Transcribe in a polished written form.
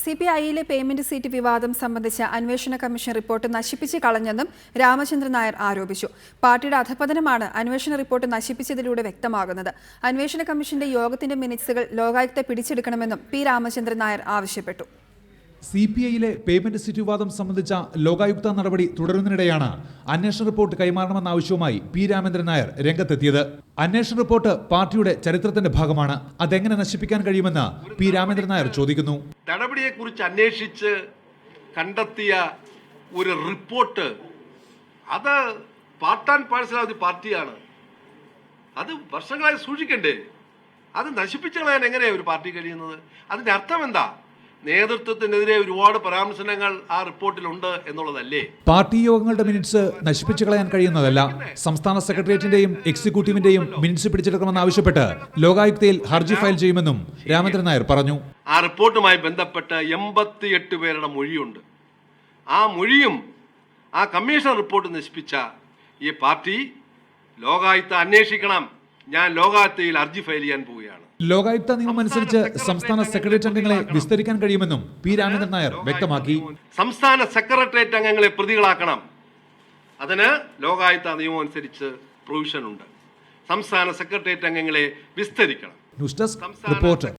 CPIയിലെ payment seat വിവാദം സംബന്ധിച്ച അന്വേഷണ കമ്മീഷൻ റിപ്പോർട്ട് നശിപ്പിച്ച് കളഞ്ഞെന്നും രാമചന്ദ്രൻ നായർ ആരോപിച്ചു. പാർട്ടിയുടെ അധപതനമാണ് അന്വേഷണ റിപ്പോർട്ട് നശിപ്പിച്ചതിലൂടെ വ്യക്തമാകുന്നത്. അന്വേഷണ കമ്മീഷന്റെ യോഗത്തിന്റെ മിനിറ്റ്സുകൾ ലോകായുക്ത പിടിച്ചെടുക്കണമെന്നും പി രാമചന്ദ്രൻ നായർ ആവശ്യപ്പെട്ടു. CPIയിലെ പേയ്മെന്റ് സീറ്റ് വിവാദം സംബന്ധിച്ച ലോകായുക്ത നടപടി തുടരുന്നതിനിടെയാണ് അന്വേഷണ റിപ്പോർട്ട് കൈമാറണമെന്ന ആവശ്യവുമായി പി രാമചന്ദ്രൻ നായർ രംഗത്തെത്തിയത്. അന്വേഷണ റിപ്പോർട്ട് പാർട്ടിയുടെ ചരിത്രത്തിന്റെ ഭാഗമാണ്. അതെങ്ങനെ നശിപ്പിക്കാൻ കഴിയുമെന്ന് പി രാമചന്ദ്രൻ നായർ ചോദിക്കുന്നു. നടപടിയെക്കുറിച്ച് അന്വേഷിച്ച് കണ്ടെത്തിയ ഒരു റിപ്പോർട്ട്, അത് part and parcel of the പാർട്ടിയാണ്. അത് വർഷങ്ങളായി സൂക്ഷിക്കണ്ടേ? അത് നശിപ്പിച്ചു കളയാൻ എങ്ങനെയാണ് ഒരു പാർട്ടി കഴിയുന്നത്? അതിന്റെ അർത്ഥം എന്താ? നേതൃത്വത്തിനെതിരെ ഒരുപാട് പരാമർശനങ്ങൾ ആ റിപ്പോർട്ടിലുണ്ട് എന്നുള്ളതല്ലേ? പാർട്ടി യോഗങ്ങളുടെ മിനിറ്റ്സ് നശിപ്പിച്ചു കളയാൻ കഴിയുന്നതല്ല. സംസ്ഥാന സെക്രട്ടേറിയറ്റിന്റെയും എക്സിക്യൂട്ടീവിന്റെയും മിനിറ്റ്സ് പിടിച്ചെടുക്കണമെന്ന് ആവശ്യപ്പെട്ട് ലോകായുക്തയിൽ ഹർജി ഫയൽ ചെയ്യുമെന്നും രാമചന്ദ്രൻ നായർ പറഞ്ഞു. ആ റിപ്പോർട്ടുമായി ബന്ധപ്പെട്ട് 88 പേരുടെ മൊഴിയുണ്ട്. ആ മൊഴിയും ആ കമ്മീഷൻ റിപ്പോർട്ട് നശിപ്പിച്ച ഈ പാർട്ടി ലോകായുക്ത അന്വേഷിക്കണം. ഞാൻ ലോകായുക്തയിൽ ഹർജി ഫയൽ ചെയ്യാൻ പോവുകയാണ്. ലോകായുക്ത നിയമം അനുസരിച്ച് സംസ്ഥാന സെക്രട്ടേറിയറ്റ് അംഗങ്ങളെ വിസ്തരിക്കാൻ കഴിയുമെന്നും പി രാമചന്ദ്രൻ നായർ വ്യക്തമാക്കി. സംസ്ഥാന സെക്രട്ടേറിയറ്റ് അംഗങ്ങളെ പ്രതികളാക്കണം. അതിന് ലോകായുക്ത നിയമം അനുസരിച്ച് പ്രൊവിഷൻ ഉണ്ട്. സംസ്ഥാന സെക്രട്ടേറിയറ്റ് അംഗങ്ങളെ വിസ്തരിക്കണം. News desk report.